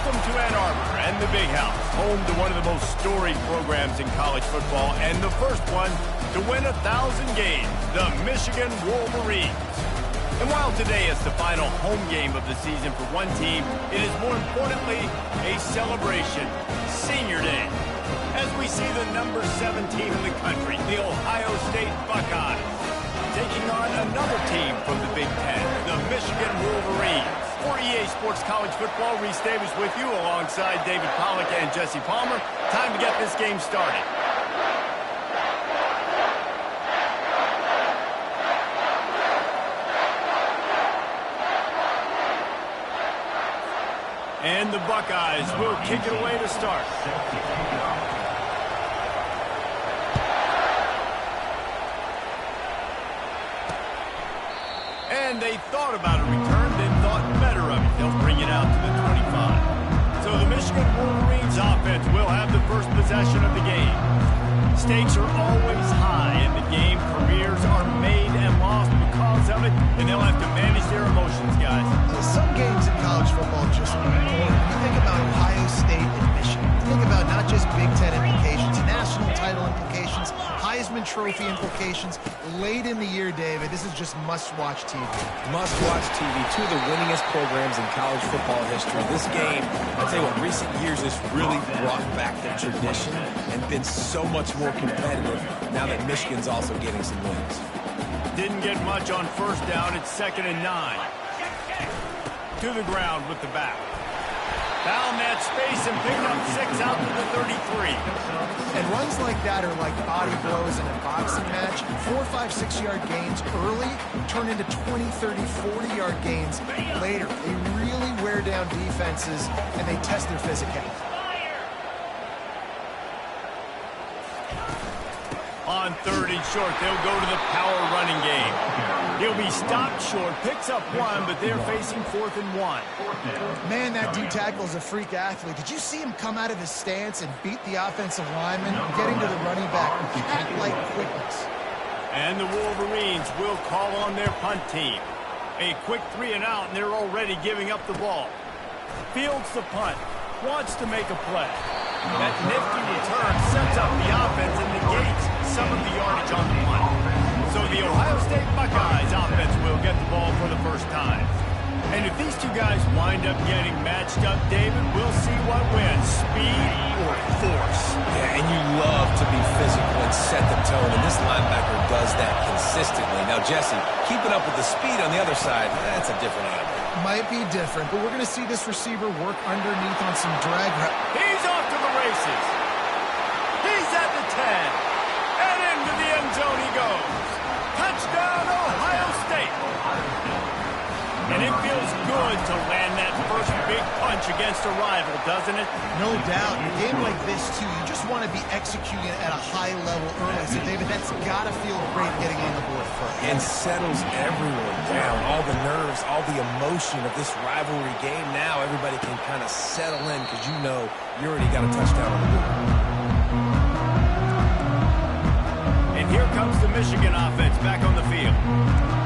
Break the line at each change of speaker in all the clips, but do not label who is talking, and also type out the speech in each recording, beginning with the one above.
Welcome to Ann Arbor and the Big House, home to one of the most storied programs in college football and the first one to win 1,000 games, the Michigan Wolverines. And while today is the final home game of the season for one team, it is more importantly a celebration, Senior Day, as we see the number 17 in the country, the Ohio State Buckeyes, taking on another team from the Big Ten, the Michigan Wolverines. For EA Sports College Football, Reese Davis with you alongside David Pollack and Jesse Palmer. Time to get this game started. And the Buckeyes will kick it away to start. And they thought about a return, then thought better of it. They'll bring it out to the 25. So the Michigan Wolverines offense will have the first possession of the game. Stakes are always high in the game. Careers are made and lost because of it, and they'll have to manage their emotions, guys.
Some games in college football just boring. You think about Ohio State and Michigan. You think about not just Big Ten implications, national title implications, Heisman Trophy implications. Late in the year, David, this is just must-watch TV.
Must-watch TV. Two of the winningest programs in college football history. This game, I'll tell you what, recent years has really brought back the tradition and been so much more competitive now that Michigan's also getting some wins.
Didn't get much on first down. It's 2nd and 9. To the ground with the back. Found that space and picked up 6 out to the 33.
And runs like that are like body blows in a boxing match. 4, 5, 6-yard gains early turn into 20, 30, 40-yard gains later. They really wear down defenses, and they test their physicality.
On 3rd and short, they'll go to the power running game. He'll be stopped short, picks up 1, but they're facing 4th and 1.
Man, that D-tackle is a freak athlete. Did you see him come out of his stance and beat the offensive lineman, getting to the running back with cat-like quickness?
And the Wolverines will call on their punt team. A quick 3 and out, and they're already giving up the ball. Fields the punt, wants to make a play. That nifty return sets up the offense and negates some of the yardage on the punt. So the Ohio State Buckeyes offense will get the ball for the first time. And if these two guys wind up getting matched up, David, we'll see what wins, speed or force.
Yeah, and you love to be physical and set the tone, and this linebacker does that consistently. Now, Jesse, keeping up with the speed on the other side, that's a different animal.
Might be different, but we're going to see this receiver work underneath on some drag.
He's off to the races. He's at the 10. And into the end zone he goes. Touchdown, Ohio State. And it feels good to land that first big punch against a rival, doesn't it?
No doubt. In a game like this, too, you just want to be executing at a high level early. So, David, that's got to feel great getting on the board first.
And settles everyone down. All the nerves, all the emotion of this rivalry game. Now everybody can kind of settle in because you know you already got a touchdown on the board.
And here comes the Michigan offense back on the field.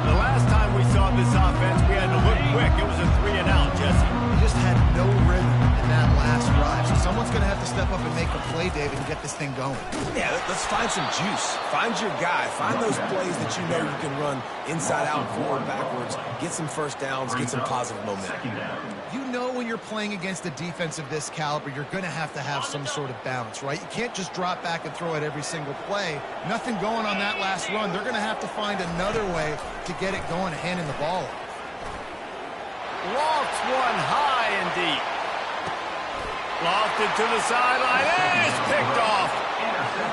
The last time we saw this offense, we had to look quick. It was a 3 and out, Jesse.
They just had no rhythm in that last drive. So someone's going to have to step up and make a play, David, and get this thing going.
Yeah, let's find some juice. Find your guy. Find those plays that you know you can run inside out, forward, backwards. Get some first downs. Get some positive momentum.
You know when you're playing against a defense of this caliber, you're going to have some sort of balance, right? You can't just drop back and throw it every single play. Nothing going on that last run. They're going to have to find another way to get it going, handing the ball off.
Lofts one high and deep. Lofted to the sideline, and it's picked off.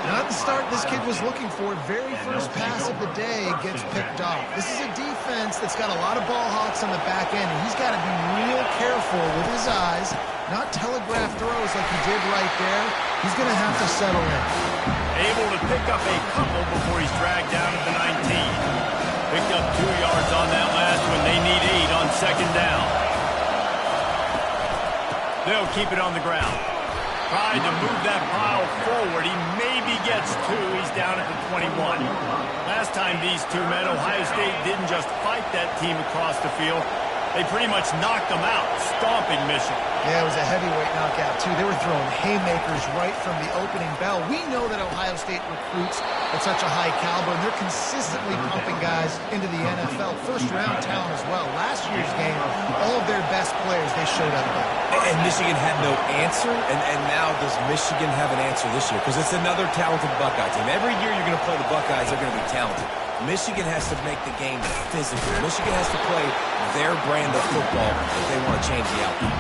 Not the start this kid was looking for. Very first pass of the day gets picked off. This is a defense that's got a lot of ball hawks on the back end, and he's got to be real careful with his eyes, not telegraph throws like he did right there. He's going to have to settle in.
Able to pick up a couple before he's dragged down at the 19. Picked up 2 yards on that last one. They need 8 on 2nd down. They'll keep it on the ground. Tried to move that pile forward. He maybe gets 2. He's down at the 21. Last time these two met, Ohio State didn't just fight that team across the field. They pretty much knocked them out, stomping Michigan.
Yeah, it was a heavyweight knockout, too. They were throwing haymakers right from the opening bell. We know that Ohio State recruits at such a high caliber, and they're consistently pumping guys into the NFL. First-round talent as well. Last year's game, all of their best players, they showed up there.
And Michigan had no answer, and now does Michigan have an answer this year? Because it's another talented Buckeye team. Every year you're going to play the Buckeyes, they're going to be talented. Michigan has to make the game physical. Michigan has to play their brand of football if they want to change the outcome.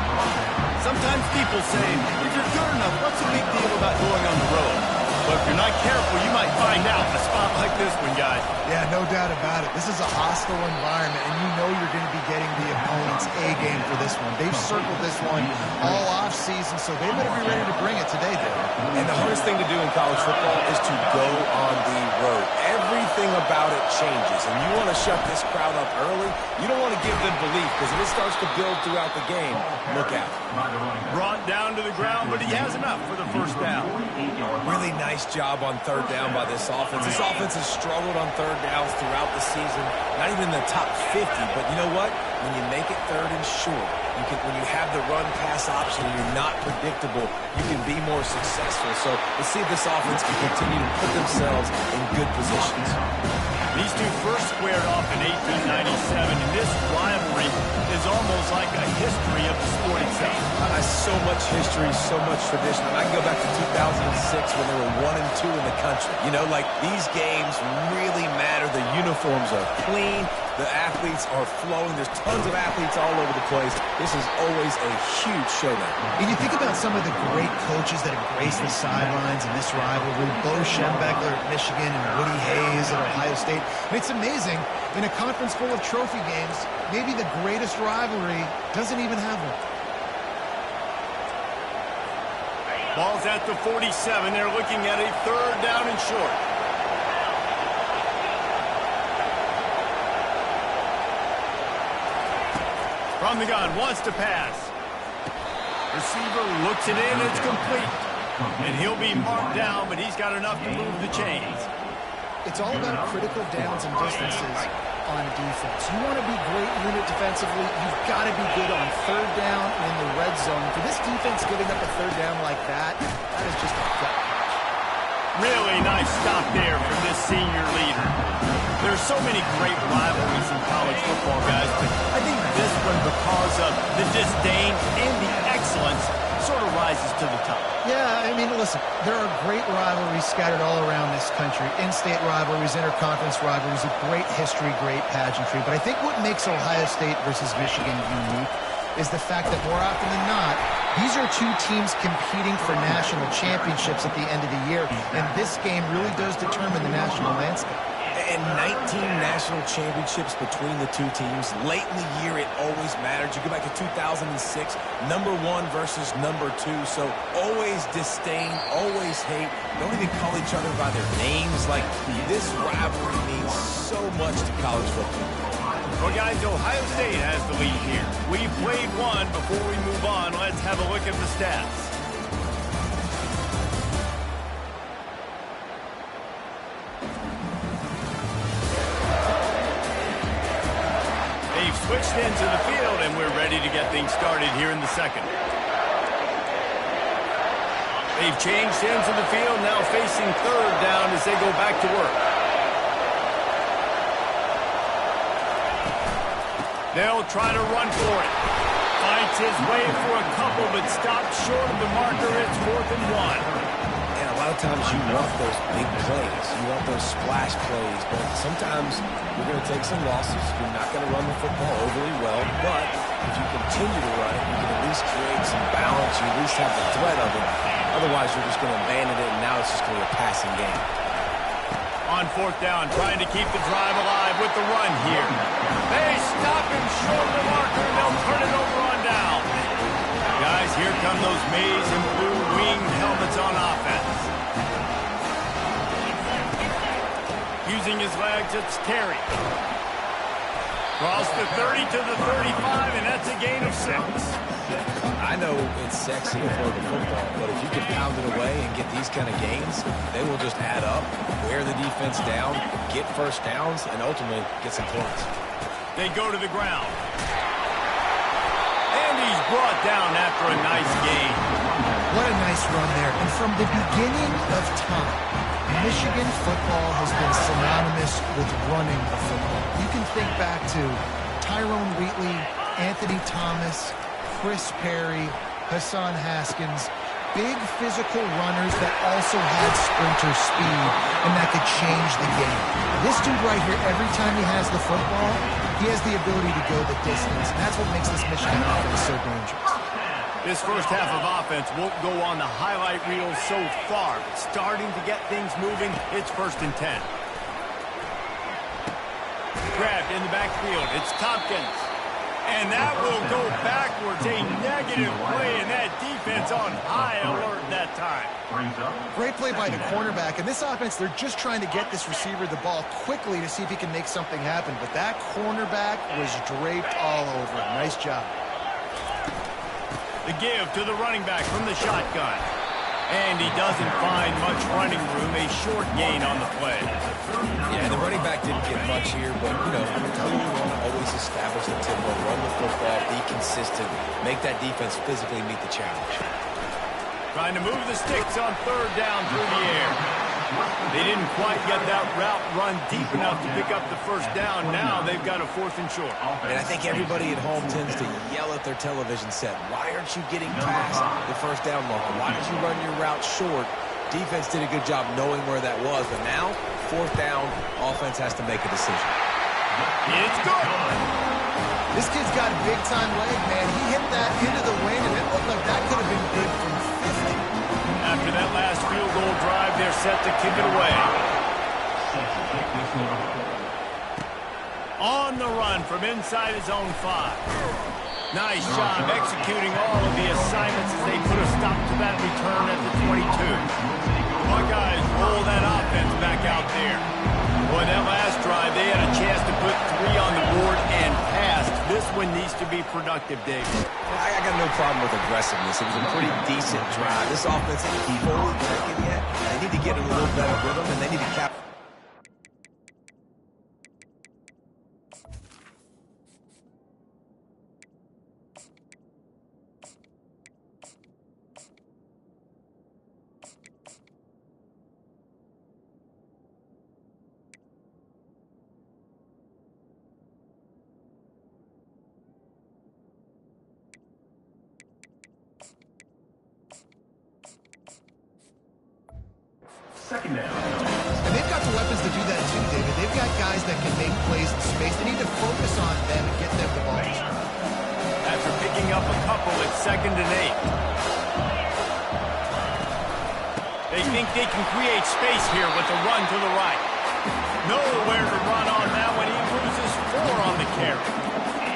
Sometimes people say, if you're good enough, what's the big deal about going on the road? But if you're not careful, you might find out in a spot like this one, guys.
Yeah, no doubt about it. This is a hostile environment, and you know you're going to be getting the opponent's A-game for this one. They've circled this one all off-season, so they better be ready to bring it today, Dave.
And the hardest thing to do in college football is to go on the road. Everything about it changes, and you want to shut this crowd up early. You don't want to give them belief, because if it starts to build throughout the game, look out.
Brought down to the ground, but he has enough for the first down.
Really nice job on third down by this offense. This offense has struggled on third downs throughout the season. Not even in the top 50, but you know what? When you make it third and short, when you have the run-pass option and you're not predictable, you can be more successful. So let's see if this offense can continue to put themselves in good positions.
These two first squared off in 1897, and this rivalry is almost like a history of the sport itself.
So much history, so much tradition. And I can go back to 2006 when they were 1-2 in the country. You know, like these games really matter. The uniforms are clean. The athletes are flowing. There's tons of athletes all over the place. This is always a huge showdown.
And you think about some of the great coaches that have graced the sidelines in this rivalry. Bo Schembechler at Michigan and Woody Hayes at Ohio State. And it's amazing, in a conference full of trophy games, maybe the greatest rivalry doesn't even have one.
Ball's at the 47. They're looking at a third down and short. From the gun, wants to pass. Receiver looks it in, it's complete. And he'll be marked down, but he's got enough to move the chains.
It's all about critical downs and distances on defense. You want to be great unit defensively, you've got to be good on third down and in the red zone. For this defense giving up a third down like that, that is just a gut punch.
Really nice stop there from this senior leader. There's so many great rivalries in college football, guys, but I think this one, because of the disdain and the excellence, sort of rises to the top.
Yeah, I mean, listen, there are great rivalries scattered all around this country. In-state rivalries, interconference rivalries, a great history, great pageantry. But I think what makes Ohio State versus Michigan unique is the fact that more often than not, these are two teams competing for national championships at the end of the year. And this game really does determine the national landscape.
And 19 national championships between the two teams. Late in the year, it always mattered. You go back to 2006, number 1 versus number 2. So always disdain, always hate. Don't even call each other by their names. Like, this rivalry means so much to college football.
Well, guys, Ohio State has the lead here. We've played one. Before we move on, let's have a look at the stats. They've switched into the field, and we're ready to get things started here in the second. They've changed into the field, now facing third down as they go back to work. They'll try to run for it. Fights his way for a couple, but stopped short of the marker. It's 4th and 1.
And a lot of times you want those big plays. You want those splash plays. But sometimes you're going to take some losses. You're not going to run the football overly well. But if you continue to run it, you can at least create some balance. You at least have the threat of it. Otherwise, you're just going to abandon it, and now it's just going to be a passing game.
On 4th down, trying to keep the drive alive with the run here. They stop him short of the marker, and they'll turn it over on down. Guys, here come those maize and blue winged helmets on offense. Using his legs, it's Terry. Cross the 30 to the 35, and that's a gain of 6.
I know it's sexy to throw the football, but if you can pound it away and get these kind of gains, they will just add up, wear the defense down, get first downs, and ultimately get some points.
They go to the ground. he's brought down after a nice gain.
What a nice run there. And from the beginning of time, Michigan football has been synonymous with running the football. You can think back to Tyrone Wheatley, Anthony Thomas, Chris Perry, Hassan Haskins, big physical runners that also had sprinter speed and that could change the game. This dude right here, every time he has the football, he has the ability to go the distance, and that's what makes this Michigan offense so dangerous.
This first half of offense won't go on the highlight reel so far. Starting to get things moving, it's 1st and 10. Grabbed in the backfield, it's Tompkins. And that will go backwards, a negative play, and that defense on high alert that time.
Great play by the cornerback, and this offense, they're just trying to get this receiver the ball quickly to see if he can make something happen, but that cornerback was draped all over him. Nice job.
The give to the running back from the shotgun. And he doesn't find much running room, a short gain on the play.
Yeah, the running back didn't get much here, but, you know, you want to always establish the tempo, run the football, be consistent, make that defense physically meet the challenge.
Trying to move the sticks on 3rd down through the air. They didn't quite get that route run deep enough to pick up the 1st down. Now they've got a 4th and short.
And I think everybody at home tends to yell at their television set. Why aren't you getting past the 1st down marker? Why did you run your route short? Defense did a good job knowing where that was. But now, 4th down, offense has to make a decision.
It's good.
This kid's got a big-time leg, man. He hit that into the wind, and it looked like that could have been good from 50.
After that last field goal drive, they're set to kick it away. On the run from inside his own 5. Nice job executing all of the assignments as they put a stop to that return at the 22. Buckeyes roll that offense back out there. Boy, that last drive, they had a chance to put 3 on the board and passed. This one needs to be productive, David.
I got no problem with aggressiveness. It was a pretty decent drive. This offense isn't fully clicking yet. They need to get in a little better rhythm, and they need to cap.
Second down.
And they've got the weapons to do that too, David. They've got guys that can make plays in space. They need to focus on them and get them the ball.
After picking up a couple, it's 2nd and 8. They think they can create space here with the run to the right. Nowhere to run on that one. He loses 4 on the carry.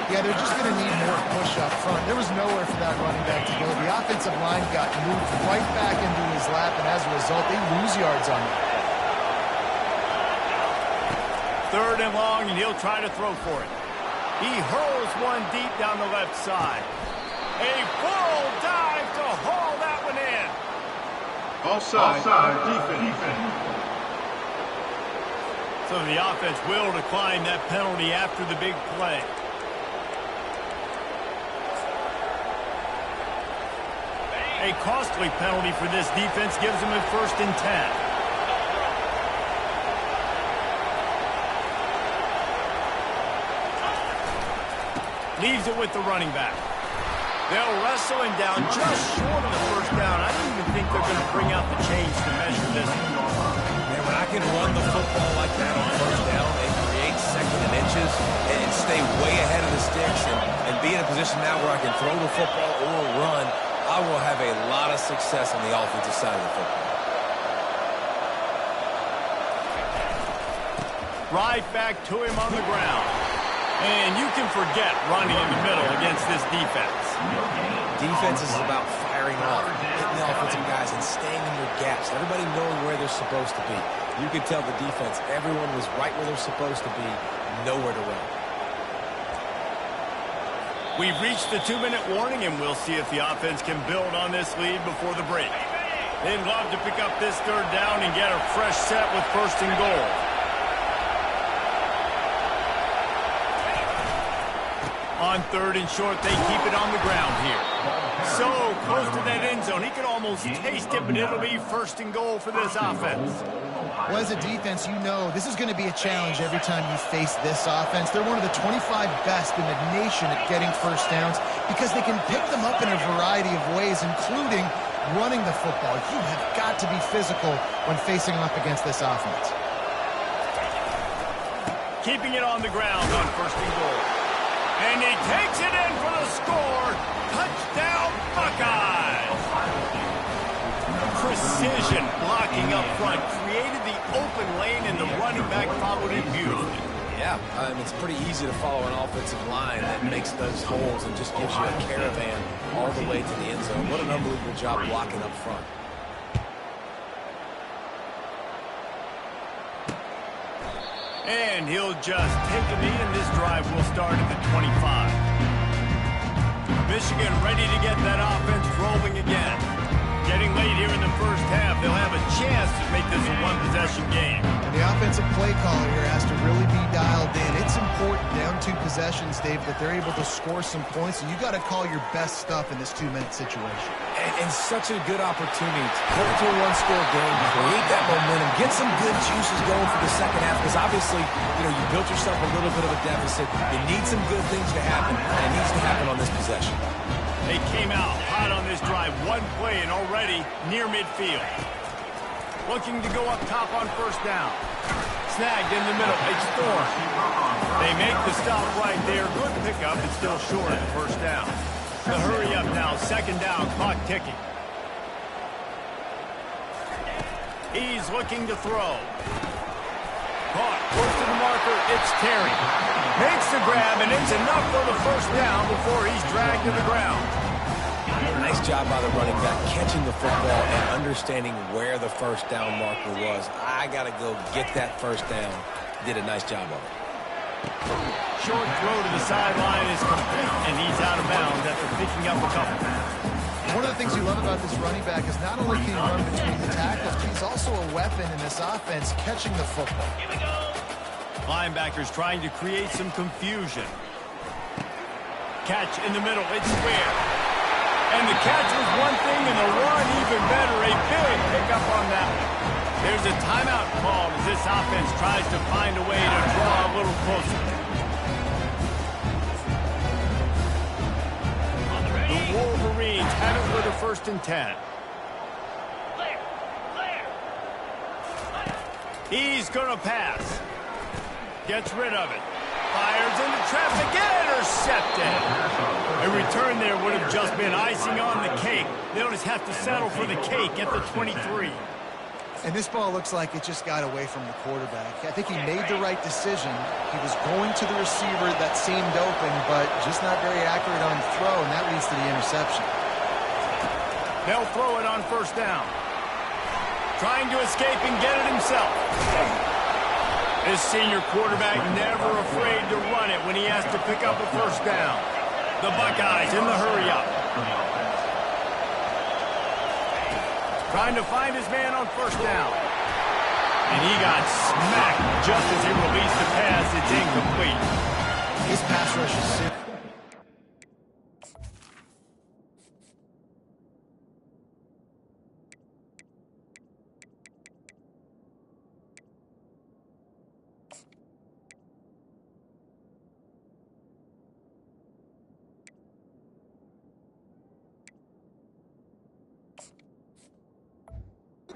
Yeah, they're just going to need more push up front. There was nowhere for that running back to go. The offensive line got moved right back into his lap, and as a result, they lose yards on it.
3rd and long, and he'll try to throw for it. He hurls one deep down the left side. A full dive to haul that one in.
Offside. Defense.
So the offense will decline that penalty after the big play. A costly penalty for this defense gives them a 1st and 10. Leaves it with the running back. They'll wrestle him down just short of the 1st down. I don't even think they're going to bring out the chains to measure this.
Man, when I can run the football like that on 1st down and create 2nd and inches and stay way ahead of the sticks and be in a position now where I can throw the football or run, I will have a lot of success on the offensive side of the football.
Right back to him on the ground. And you can forget running in the middle against this defense.
Defense is about firing off, hitting the offensive guys, and staying in your gaps. Everybody knowing where they're supposed to be. You could tell the defense, everyone was right where they're supposed to be, nowhere to run.
We've reached the 2-minute warning, and we'll see if the offense can build on this lead before the break. They'd love to pick up this 3rd down and get a fresh set with 1st and goal. On On 3rd and short, they keep it on the ground here. So close to that end zone, he could almost taste it, but it'll be 1st and goal for this offense.
Well, as a defense, you know this is going to be a challenge every time you face this offense. They're one of the 25 best in the nation at getting first downs because they can pick them up in a variety of ways, including running the football. You have got to be physical when facing off against this offense.
Keeping it on the ground on 1st and goal. And he takes it in for the score. Touchdown, Buckeyes! Precision blocking up front created the open lane, and the running back followed it beautifully.
Yeah, it's pretty easy to follow an offensive line that makes those holes and just gives you a caravan all the way to the end zone. What an unbelievable job blocking up front.
And he'll just take a knee, and this drive will start at the 25. Michigan ready to get that offense rolling again. Getting late here in the first half, they'll have a chance to make this a one-possession game.
And the offensive play caller here has to really be dialed in. It's important down 2 possessions, Dave, that they're able to score some points. And you got to call your best stuff in this 2-minute situation.
And such a good opportunity to put it to a one-score game, create that momentum, get some good juices going for the second half. Because obviously, you built yourself a little bit of a deficit. You need some good things to happen, and it needs to happen on this possession.
They came out hot on this drive. 1 play and already near midfield. Looking to go up top on 1st down. Snagged in the middle. It's Thorne. They make the stop right there. Good pickup. It's still short of the 1st down. The hurry up now. 2nd down. Clock ticking. He's looking to throw. Caught. Close to the marker. It's Terry. Makes the grab, and it's enough for the 1st down before he's dragged to the ground.
Nice job by the running back, catching the football and understanding where the 1st down marker was. I got to go get that 1st down. Did a nice job of it.
Short throw to the sideline is complete, and he's out of bounds after picking up a couple.
One of the things you love about this running back is not only can he run between the tackles, but he's also a weapon in this offense catching the football.
Linebackers trying to create some confusion. Catch in the middle. It's square. And the catch was one thing, and the run even better. A big pickup on that one. There's a timeout called as this offense tries to find a way to draw a little closer. The Wolverines have it with a 1st and 10. He's going to pass. Gets rid of it. Fires into traffic. Intercepted. A return there would have just been icing on the cake. They'll just have to settle for the cake at the 23.
And this ball looks like it just got away from the quarterback. I think he made the right decision. He was going to the receiver that seemed open, but just not very accurate on the throw, and that leads to the interception.
They'll throw it on 1st down. Trying to escape and get it himself. This senior quarterback never afraid to run it when he has to pick up a 1st down. The Buckeyes in the hurry-up. Trying to find his man on 1st down. And he got smacked just as he released the pass. It's incomplete.
His pass rush is sick.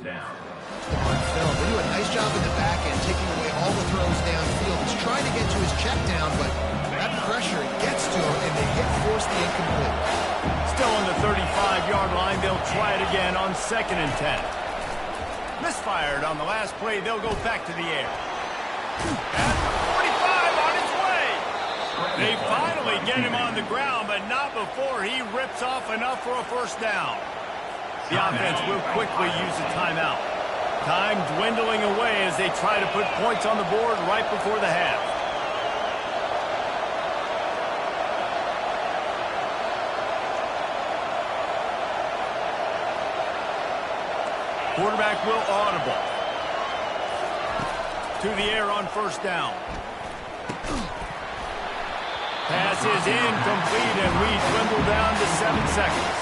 Down.
On film, they do a nice job in the back end, taking away all the throws downfield. He's trying to get to his check down, but that pressure gets to him, and they force the incomplete.
Still on the 35-yard line. They'll try it again on 2nd and 10. Misfired on the last play. They'll go back to the air. At the 45 on his way. They finally get him on the ground, but not before he rips off enough for a 1st down. The offense will quickly use a timeout. Time dwindling away as they try to put points on the board right before the half. Quarterback will audible. To the air on 1st down. Pass This is incomplete, and we dwindle down to 7 seconds.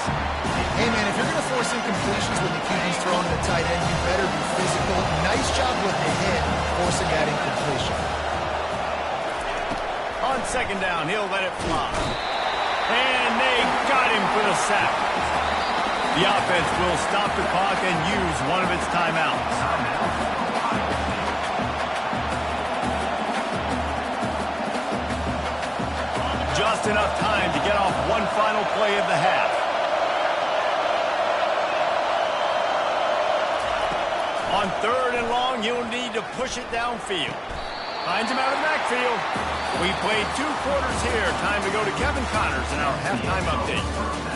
Hey, man, if you're going to force incompletions when the QB's throwing to the tight end, you better be physical. Nice job with the hit, forcing that incompletion.
On 2nd down, he'll let it fly. And they got him for the sack. The offense will stop the clock and use one of its timeouts. Just enough time to get off one final play of the half. On 3rd and long, you'll need to push it downfield. Finds him out of the backfield. We played 2 quarters here. Time to go to Kevin Connors in our halftime update.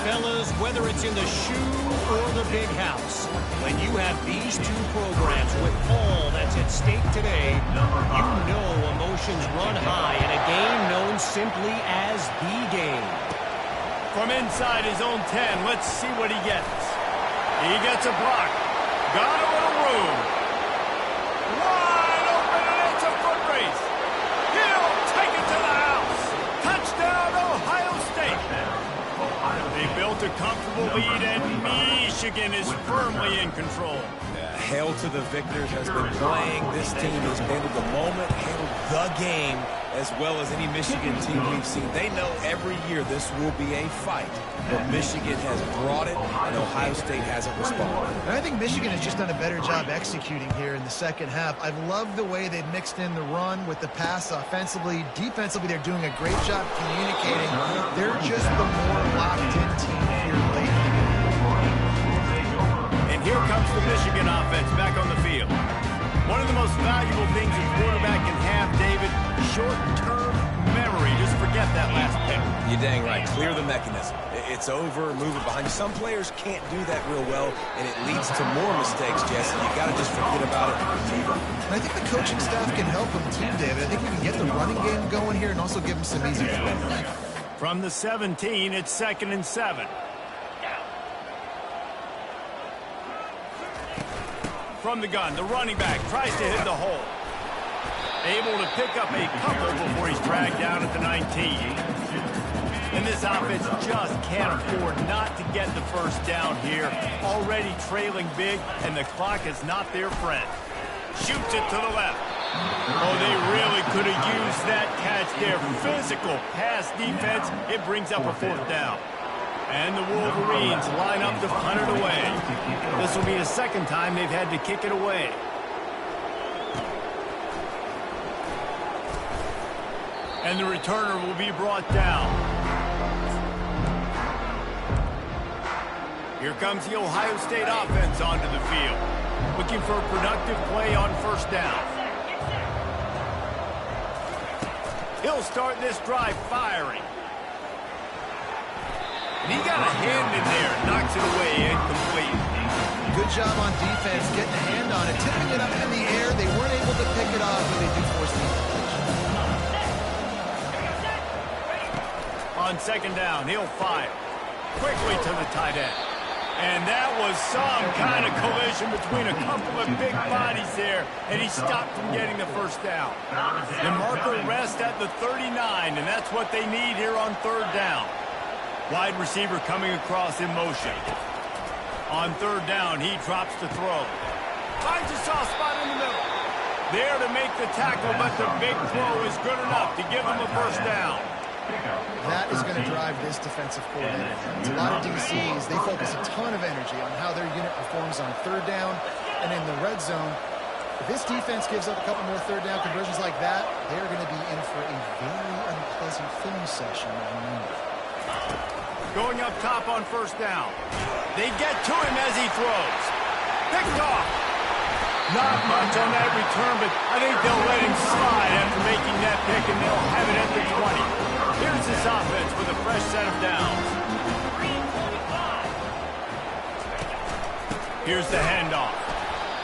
Fellas, whether it's in the shoe or the big house, when you have these 2 programs with all that's at stake today, you know emotions run high in a game known simply as the game.
From inside his own 10, let's see what he gets. He gets a block. Got a little room. Wide open, and it's a foot race. He'll take it to the house. Touchdown, Ohio State. They built a comfortable lead, and Michigan is firmly in control.
Hail to the victors has been playing. This team has handled the moment, handled the game, as well as any Michigan team we've seen. They know every year this will be a fight, but Michigan has brought it, and Ohio State hasn't responded.
And I think Michigan has just done a better job executing here in the second half. I've loved the way they've mixed in the run with the pass offensively. Defensively, they're doing a great job communicating. They're just the more locked-in team here late in the game.
And here comes the Michigan offense back on the field. One of the most valuable things a quarterback can have, David, short-term memory. Just forget that last pick.
You're dang right. Clear the mechanism. It's over, move it behind you. Some players can't do that real well, and it leads to more mistakes, Jesse. You got to just forget about it and move on.
And I think the coaching staff can help them too, David. I think you can get the running game going here and also give them some easy throws.
From the 17, it's 2nd and 7. From the gun, the running back tries to hit the hole. Able to pick up a couple before he's dragged down at the 19. And this offense just can't afford not to get the first down here. Already trailing big, and the clock is not their friend. Shoots it to the left. Oh, they really could have used that catch there. Physical pass defense. It brings up a 4th down. And the Wolverines line up to punt it away. This will be the 2nd time they've had to kick it away. And the returner will be brought down. Here comes the Ohio State offense onto the field. Looking for a productive play on 1st down. He'll start this drive firing. And he got a hand in there, knocks it away, incomplete.
Good job on defense, getting a hand on it, tipping it up in the air. They weren't able to pick it off, but they do force the incompletion.
On 2nd down, he'll fire. Quickly to the tight end. And that was some kind of collision between a couple of big bodies there, and he stopped from getting the 1st down. The marker rests at the 39, and that's what they need here on 3rd down. Wide receiver coming across in motion. On 3rd down, he drops to throw. Finds a soft spot in the middle. There to make the tackle, but the big throw is good enough to give him a 1st down.
That is going to drive this defensive coordinator. It's a lot of DCs. They focus a ton of energy on how their unit performs on 3rd down and in the red zone. If this defense gives up a couple more 3rd down conversions like that, they're going to be in for a very unpleasant film session.
Going up top on 1st down. They get to him as he throws. Picked off. Not much on that return, but I think they'll let him slide after making that pick, and they'll have it at the 20. Here's this offense with a fresh set of downs. Here's the handoff.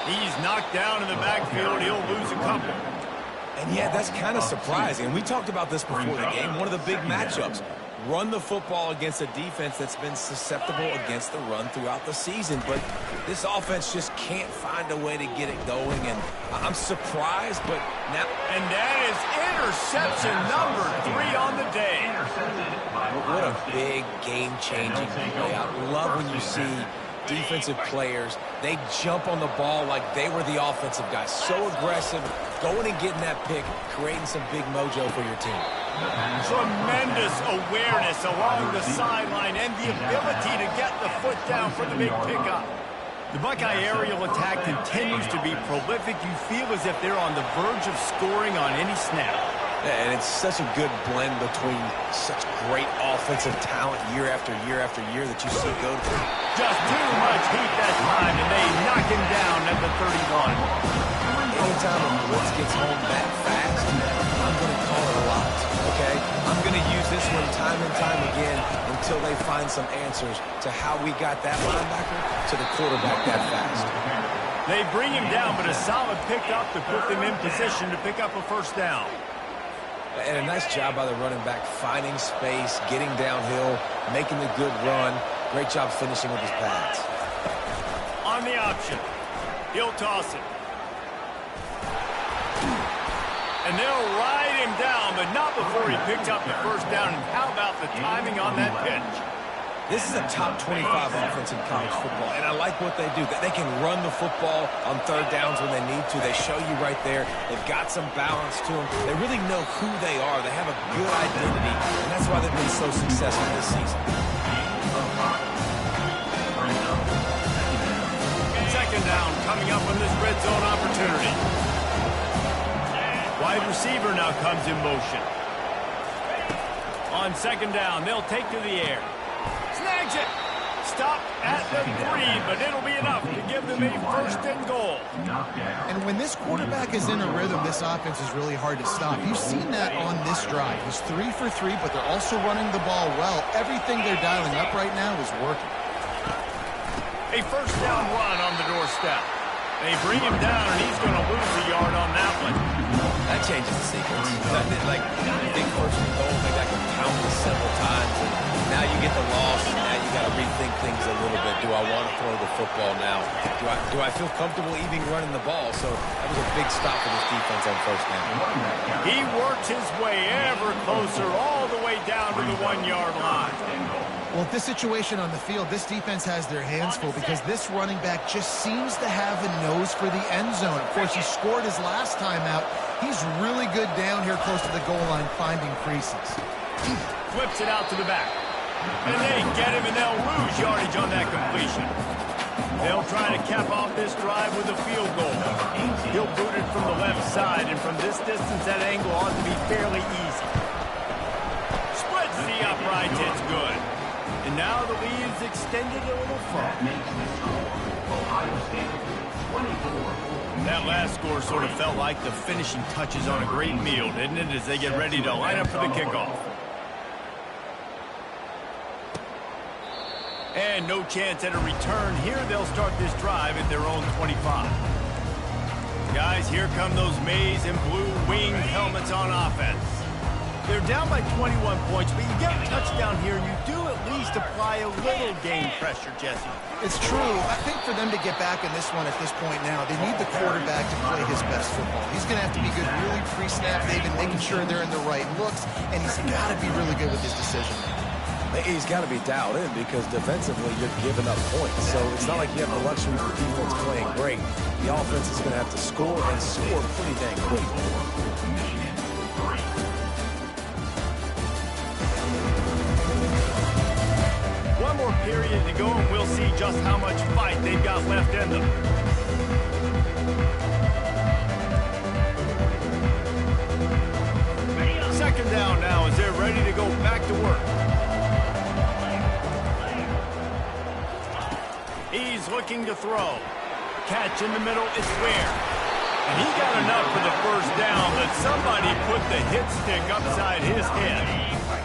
He's knocked down in the backfield. He'll lose a couple.
And yeah, that's kind of surprising. We talked about this before the game. One of the big matchups. run the football against a defense that's been susceptible against the run throughout the season. But this offense just can't find a way to get it going, and I'm surprised, but now...
And that is interception number 3 on the day.
What a big game-changing play. I love when you see defensive players, they jump on the ball like they were the offensive guys. So aggressive, going and getting that pick, creating some big mojo for your team.
Tremendous awareness along the sideline and the ability to get the foot down for the big pickup. The Buckeye aerial attack continues to be prolific. You feel as if they're on the verge of scoring on any snap.
And it's such a good blend between such great offensive talent year after year after year that you see go through.
Just too much heat that time, and they knock him down at the 31.
Anytime a blitz gets home that fast, I'm going to call it a lot, okay? I'm going to use this one time and time again until they find some answers to how we got that linebacker to the quarterback that fast.
They bring him down, but a solid pickup to put them in position to pick up a first down.
And a nice job by the running back, finding space, getting downhill, making the good run. Great job finishing with his pads.
On the option, he'll toss it. And they'll ride him down, but not before he picked up the first down. And how about the timing on that pitch?
This is a top 25 offense in college football, and I like what they do. They can run the football on third downs when they need to. They show you right there. They've got some balance to them. They really know who they are. They have a good identity, and that's why they've been so successful this season.
Second down coming up on this red zone opportunity. Wide receiver now comes in motion. On second down, they'll take to the air. Snags it. Stop at the 3, but it'll be enough to give them a first and goal.
And when this quarterback is in a rhythm, this offense is really hard to stop. You've seen that on this drive. He's 3 for 3, but they're also running the ball well. Everything they're dialing up right now is working.
A first down run on the doorstep. They bring him down, and he's going to lose a yard on that one.
That changes the sequence. Like, you think first and goal, maybe I can count this several times, and now you get the loss, and now you got to rethink things a little bit. Do I want to throw the football now? Do I feel comfortable even running the ball? So that was a big stop for this defense on first down.
He works his way ever closer, all the way down to the 1-yard line.
Well, with this situation on the field, this defense has their hands full because this running back just seems to have a nose for the end zone. Of course, he scored his last time out. He's really good down here close to the goal line, finding creases.
Flips it out to the back. And they get him, and they'll lose yardage on that completion. They'll try to cap off this drive with a field goal. He'll boot it from the left side, and from this distance, that angle ought to be fairly easy. Splits the upright, it's good. And now the lead is extended a little further. That last score sort of felt like the finishing touches on a great meal, didn't it, as they get ready to line up for the kickoff. And no chance at a return. Here they'll start this drive at their own 25. Guys, here come those maize and blue winged helmets on offense. They're down by 21 points, but you get a touchdown here, you do at least apply a little game pressure, Jesse.
It's true. I think for them to get back in this one at this point now, they need the quarterback to play his best football. He's going to have to be good really pre-snap, David, making sure they're in the right looks, and he's got to be really good with his decision making.
He's got to be dialed in because defensively you're giving up points. So it's not like you have the luxury of the defense playing great. The offense is going to have to score and score pretty dang quick.
One more period to go, and we'll see just how much fight they've got left in them. Second down now as they're ready to go back to work. He's looking to throw. Catch in the middle, it's Ware. And he got enough for the first down, but somebody put the hit stick upside his head.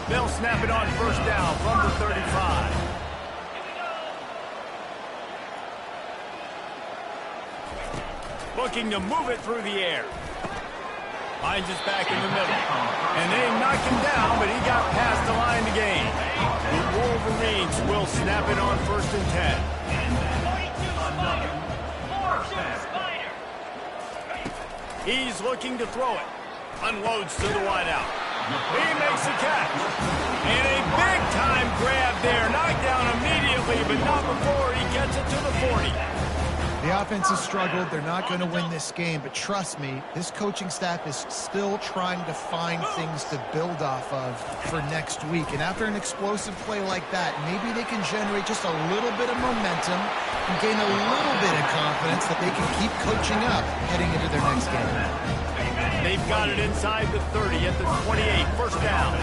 They'll snap it on first down from the 35. Looking to move it through the air. Finds us back in the middle. And they knock him down, but he got past the line to gain. snap it on 1st and 10. He's looking to throw it. Unloads to the wideout. He makes the catch. And a big-time grab there. Knocked down immediately, but not before he gets it to the 40.
The offense has struggled. They're not going to win this game, but trust me, this coaching staff is still trying to find things to build off of for next week. And after an explosive play like that, maybe they can generate just a little bit of momentum and gain a little bit of confidence that they can keep coaching up heading into their next game.
They've got it inside the 30 at the 28, 1st down.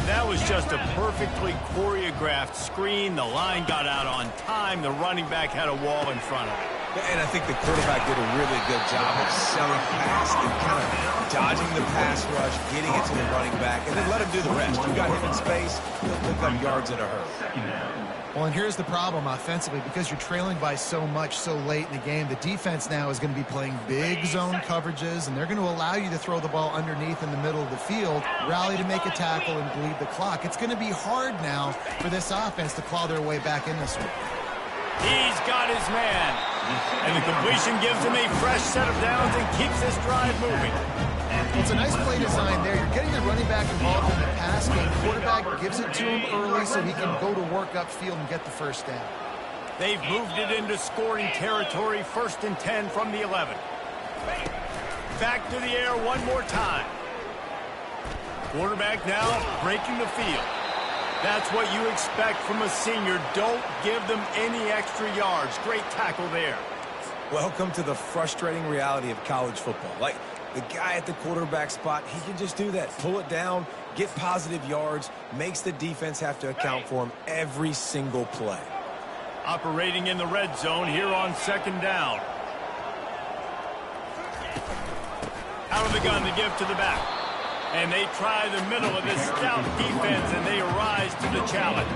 That was just a perfectly choreographed screen. The line got out on time. The running back had a wall in front of it.
And I think the quarterback did a really good job of selling past and kind of dodging the pass rush, getting it to the running back, and then let him do the rest. You got him in space, he'll pick up yards in a hurry.
Well, and here's the problem offensively. Because you're trailing by so much so late in the game, the defense now is going to be playing big zone coverages, and they're going to allow you to throw the ball underneath in the middle of the field, rally to make a tackle, and bleed the clock. It's going to be hard now for this offense to claw their way back in this one.
He's got his man. And the completion gives him a fresh set of downs and keeps this drive moving.
It's a nice play design there. You're getting the running back involved in the pass game. Quarterback gives it to him early so he can go to work upfield and get the 1st down.
They've moved it into scoring territory, 1st and 10 from the 11. Back to the air one more time. Quarterback now breaking the field. That's what you expect from a senior. Don't give them any extra yards. Great tackle there.
Welcome to the frustrating reality of college football. Like, the guy at the quarterback spot, he can just do that. Pull it down, get positive yards, makes the defense have to account for him every single play.
Operating in the red zone here on 2nd down. Out of the gun to give to the back. And they try the middle of this stout defense, and they rise to the challenge.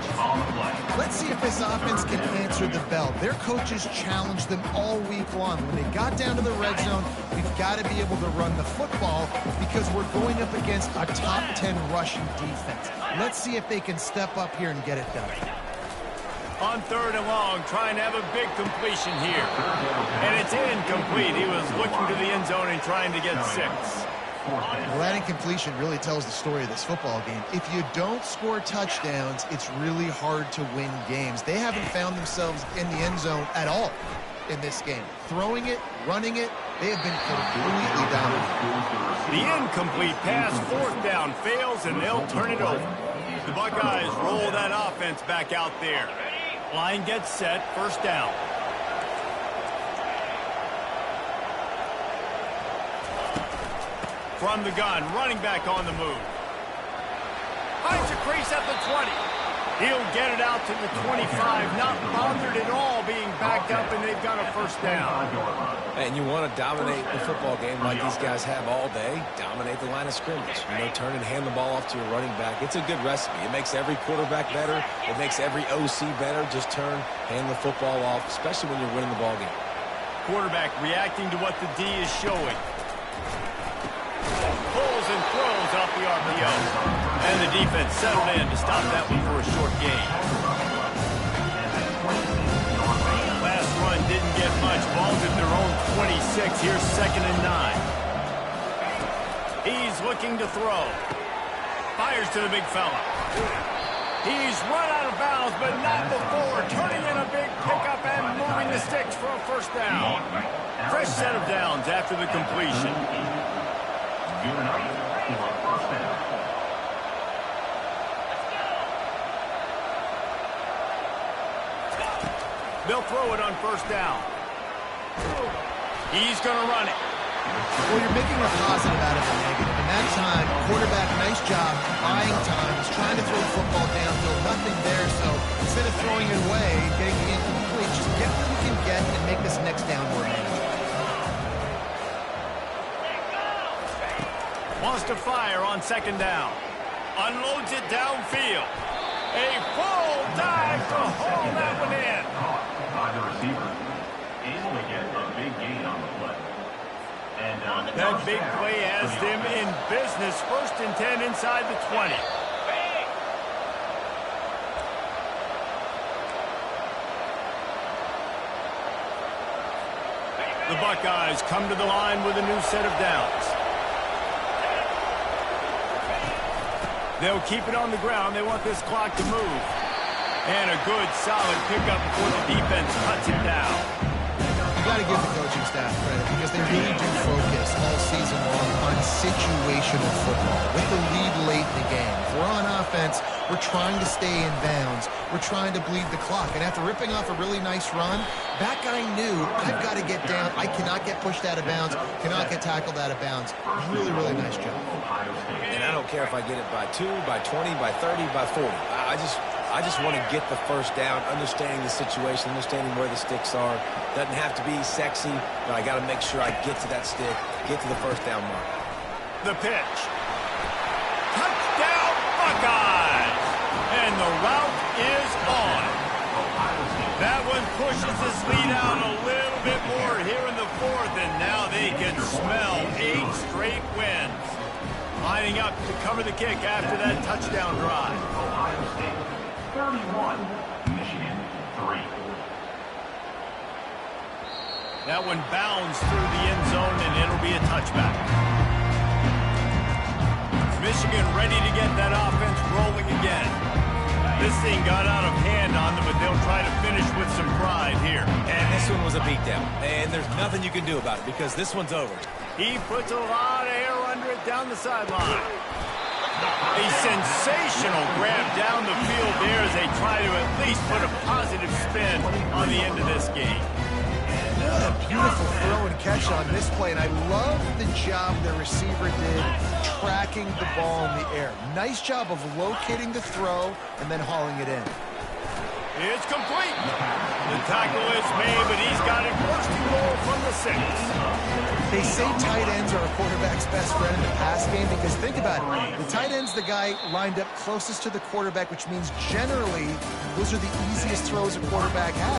Let's see if this offense can answer the bell. Their coaches challenged them all week long. When they got down to the red zone, we've got to be able to run the football because we're going up against a top 10 rushing defense. Let's see if they can step up here and get it done.
On 3rd and long, trying to have a big completion here. And it's incomplete. He was looking to the end zone and trying to get 6.
Well, that incompletion really tells the story of this football game. If you don't score touchdowns, it's really hard to win games. They haven't found themselves in the end zone at all in this game. Throwing it, running it, they have been completely dominant.
The incomplete pass, 4th down, fails, and they'll turn it over. The Buckeyes roll that offense back out there. Line gets set, 1st down. From the gun, running back on the move. Finds a crease at the 20. He'll get it out to the 25, not bothered at all being backed up, and they've got a 1st down.
And you want to dominate the football game like these guys have all day, dominate the line of scrimmage. You know, turn and hand the ball off to your running back. It's a good recipe. It makes every quarterback better. It makes every OC better. Just turn, hand the football off, especially when you're winning the ball game.
Quarterback reacting to what the D is showing. Pulls and throws off the RPO. And the defense settled in to stop that one for a short gain. Last run didn't get much. Ball's at their own 26. Here's 2nd and 9. He's looking to throw. Fires to the big fella. He's run out of bounds, but not before. Turning in a big pickup and moving the sticks for a 1st down. Fresh set of downs after the completion. They'll throw it on 1st down. He's going to run it.
Well, you're making a positive out of a negative. And that time, quarterback, nice job, buying time. He's trying to throw the football downfield, nothing there. So instead of throwing it away, getting the incomplete, just get what you can get and make this next down more manageable.
Wants to fire on 2nd down. Unloads it downfield. A full dive to haul that one in.
By the receiver, able to get a big gain on the play. And
that big play has them in business. 1st and 10 inside the 20. The Buckeyes come to the line with a new set of downs. They'll keep it on the ground. They want this clock to move. And a good, solid pickup before the defense cuts it down.
You got to give the coaching staff credit because they really do focus all season long on situational football with the lead late in the game. If we're on offense, we're trying to stay in bounds. We're trying to bleed the clock. And after ripping off a really nice run, that guy knew, I've got to get down. I cannot get pushed out of bounds, cannot get tackled out of bounds. Really, really nice job.
And I don't care if I get it by 2, by 20, by 30, by 40. I just want to get the first down, understanding the situation, understanding where the sticks are. Doesn't have to be sexy, but I got to make sure I get to that stick, get to the first down mark.
The pitch. Touchdown, Buckeyes! And the route is on. That one pushes this lead out a little bit more here in the fourth, and now they can smell 8 straight wins. Lining up to cover the kick after that touchdown drive.
Ohio State 31, Michigan 3.
That one bounds through the end zone, and it'll be a touchback. Michigan ready to get that offense rolling again. This thing got out of hand on them, but they'll try to finish with some pride here.
And this one was a beatdown, and there's nothing you can do about it because this one's over.
He puts a lot of air under it down the sideline. A sensational grab down the field there as they try to at least put a positive spin on the end of this game.
What a beautiful throw and catch on this play, and I love the job the receiver did tracking the ball in the air. Nice job of locating the throw and then hauling it in.
It's complete. The tackle is made, but he's got it first and goal from the 6.
They say tight ends are a quarterback's best friend in the pass game because think about it. The tight end's the guy lined up closest to the quarterback, which means generally those are the easiest throws a quarterback has.